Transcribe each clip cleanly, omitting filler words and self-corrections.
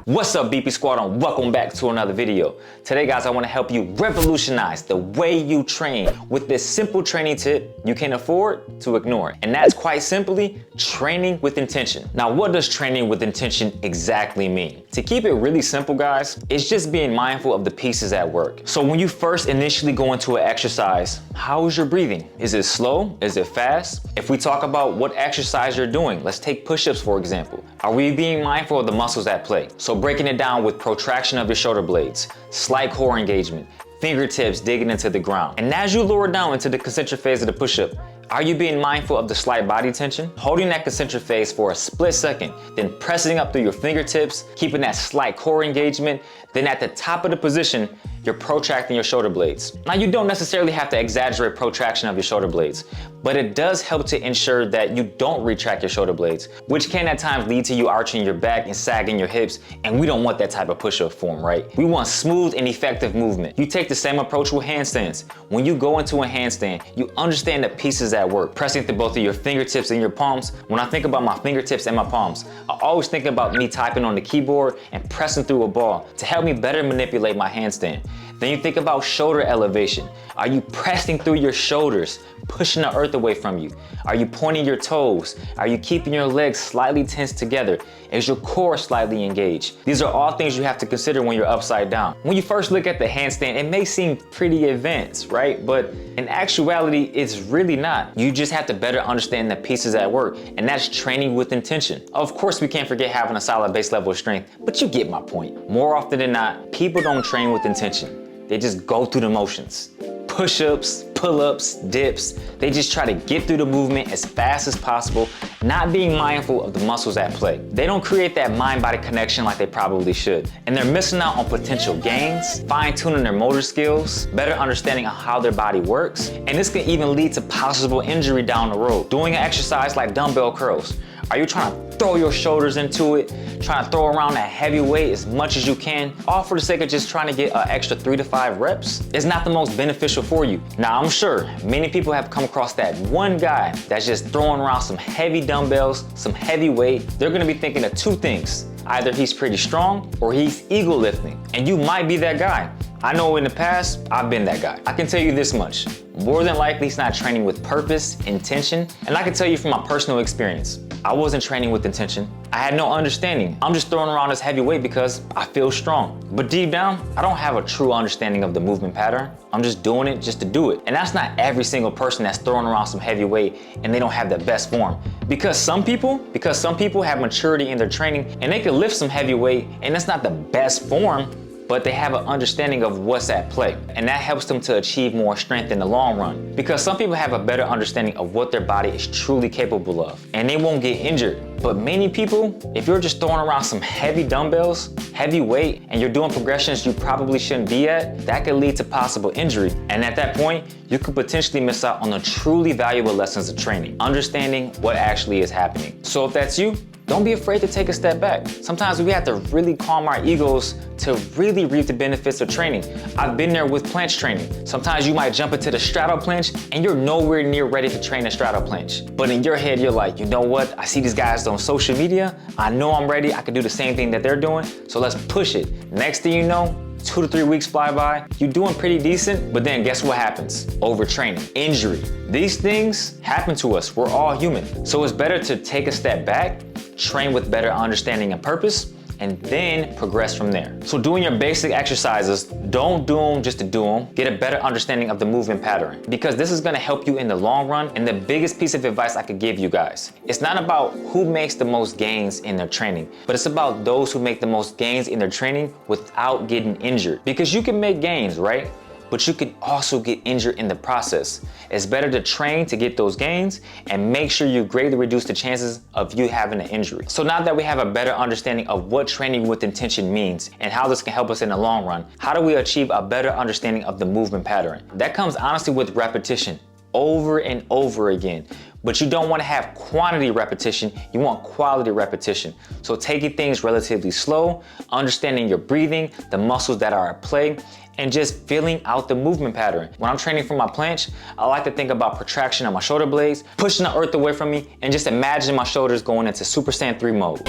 What's up, BP Squad, and welcome back to another video. Today, guys, I want to help you revolutionize the way you train with this simple training tip you can afford to ignore. And that's quite simply training with intention. Now, what does training with intention exactly mean? To keep it really simple, guys, it's just being mindful of the pieces at work. So when you first initially go into an exercise, how is your breathing? Is it slow? Is it fast? If we talk about what exercise you're doing, let's take push-ups, for example. Are we being mindful of the muscles at play? So breaking it down with protraction of your shoulder blades, slight core engagement, fingertips digging into the ground. And as you lower down into the concentric phase of the push-up, are you being mindful of the slight body tension? Holding that concentric phase for a split second, then pressing up through your fingertips, keeping that slight core engagement, then at the top of the position, you're protracting your shoulder blades. Now, you don't necessarily have to exaggerate protraction of your shoulder blades, but it does help to ensure that you don't retract your shoulder blades, which can at times lead to you arching your back and sagging your hips, and we don't want that type of push-up form, right? We want smooth and effective movement. You take the same approach with handstands. When you go into a handstand, you understand the pieces at work, pressing through both of your fingertips and your palms. When I think about my fingertips and my palms, I always think about me typing on the keyboard and pressing through a ball to help me better manipulate my handstand. Then you think about shoulder elevation. Are you pressing through your shoulders, pushing the earth away from you? Are you pointing your toes? Are you keeping your legs slightly tense together? Is your core slightly engaged? These are all things you have to consider when you're upside down. When you first look at the handstand, it may seem pretty advanced, right? But in actuality, it's really not. You just have to better understand the pieces at work, and that's training with intention. Of course, we can't forget having a solid base level of strength, but you get my point. More often than not, people don't train with intention. They just go through the motions. Push-ups, pull-ups, dips. They just try to get through the movement as fast as possible, not being mindful of the muscles at play. They don't create that mind-body connection like they probably should. And they're missing out on potential gains, fine-tuning their motor skills, better understanding of how their body works. And this can even lead to possible injury down the road. Doing an exercise like dumbbell curls. Are you trying to throw your shoulders into it, trying to throw around that heavy weight as much as you can, all for the sake of just trying to get an extra 3 to 5 reps? It's not the most beneficial for you. Now, I'm sure many people have come across that one guy that's just throwing around some heavy dumbbells, some heavy weight. They're gonna be thinking of two things. Either he's pretty strong or he's ego lifting, and you might be that guy. I know in the past, I've been that guy. I can tell you this much. More than likely, he's not training with purpose, intention, and I can tell you from my personal experience, I wasn't training with intention. I had no understanding. I'm just throwing around this heavy weight because I feel strong. But deep down, I don't have a true understanding of the movement pattern. I'm just doing it just to do it. And that's not every single person that's throwing around some heavy weight and they don't have the best form. Because some people have maturity in their training and they can lift some heavy weight and that's not the best form, but they have an understanding of what's at play. And that helps them to achieve more strength in the long run. Because some people have a better understanding of what their body is truly capable of, and they won't get injured. But many people, if you're just throwing around some heavy dumbbells, heavy weight, and you're doing progressions you probably shouldn't be at, that could lead to possible injury. And at that point, you could potentially miss out on the truly valuable lessons of training, understanding what actually is happening. So if that's you, don't be afraid to take a step back. Sometimes we have to really calm our egos to really reap the benefits of training. I've been there with planche training. Sometimes you might jump into the straddle planche and you're nowhere near ready to train a straddle planche. But in your head, you're like, you know what? I see these guys on social media. I know I'm ready. I can do the same thing that they're doing. So let's push it. Next thing you know, 2 to 3 weeks fly by, you're doing pretty decent, but then guess what happens? Overtraining, injury. These things happen to us. We're all human. So it's better to take a step back, train with better understanding and purpose, and then progress from there. So doing your basic exercises, don't do them just to do them. Get a better understanding of the movement pattern, because this is gonna help you in the long run. And the biggest piece of advice I could give you guys, it's not about who makes the most gains in their training, but it's about those who make the most gains in their training without getting injured. Because you can make gains, right? But you can also get injured in the process. It's better to train to get those gains and make sure you greatly reduce the chances of you having an injury. So now that we have a better understanding of what training with intention means and how this can help us in the long run, how do we achieve a better understanding of the movement pattern? That comes honestly with repetition, over and over again. But you don't want to have quantity repetition, you want quality repetition. So taking things relatively slow, understanding your breathing, the muscles that are at play, and just feeling out the movement pattern. When I'm training for my planche, I like to think about protraction of my shoulder blades, pushing the earth away from me, and just imagine my shoulders going into Super Saiyan 3 mode.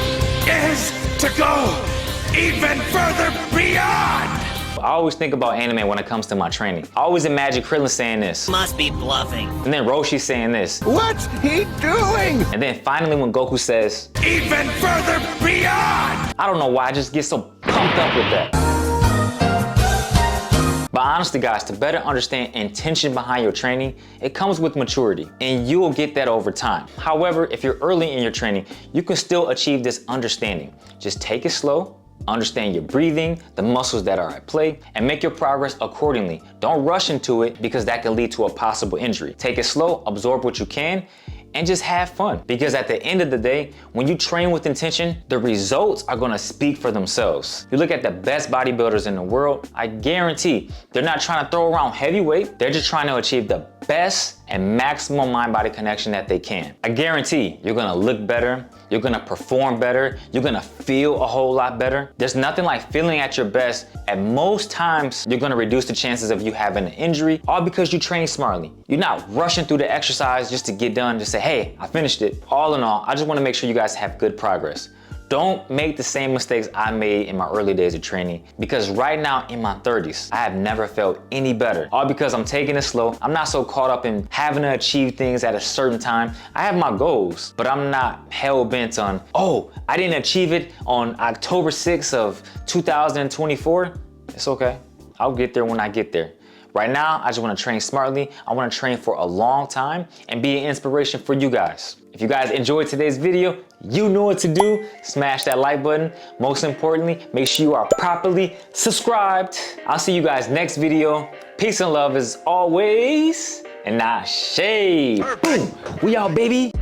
Is to go! even further beyond! I always think about anime when it comes to my training. I always imagine Krillin saying this. Must be bluffing. And then Roshi saying this. What's he doing? And then finally when Goku says, even further beyond! I don't know why I just get so pumped up with that. But honestly guys, to better understand intention behind your training, it comes with maturity and you will get that over time. However, if you're early in your training, you can still achieve this understanding. Just take it slow, understand your breathing, the muscles that are at play, and make your progress accordingly. Don't rush into it because that can lead to a possible injury. Take it slow, absorb what you can, and just have fun. Because at the end of the day, when you train with intention, the results are gonna speak for themselves. You look at the best bodybuilders in the world, I guarantee they're not trying to throw around heavyweight, they're just trying to achieve the best and maximum mind-body connection that they can. I guarantee you're gonna look better, you're gonna perform better, you're gonna feel a whole lot better. There's nothing like feeling at your best. At most times, you're gonna reduce the chances of you having an injury, all because you train smartly. You're not rushing through the exercise just to get done, just say, hey, I finished it. All in all, I just wanna make sure you guys have good progress. Don't make the same mistakes I made in my early days of training, because right now in my 30s, I have never felt any better. All because I'm taking it slow. I'm not so caught up in having to achieve things at a certain time. I have my goals, but I'm not hell bent on, oh, I didn't achieve it on October 6th of 2024. It's okay. I'll get there when I get there. Right now, I just wanna train smartly. I wanna train for a long time and be an inspiration for you guys. If you guys enjoyed today's video, you know what to do. Smash that like button. Most importantly, make sure you are properly subscribed. I'll see you guys next video. Peace and love as always. And now shade. Boom. We out, baby.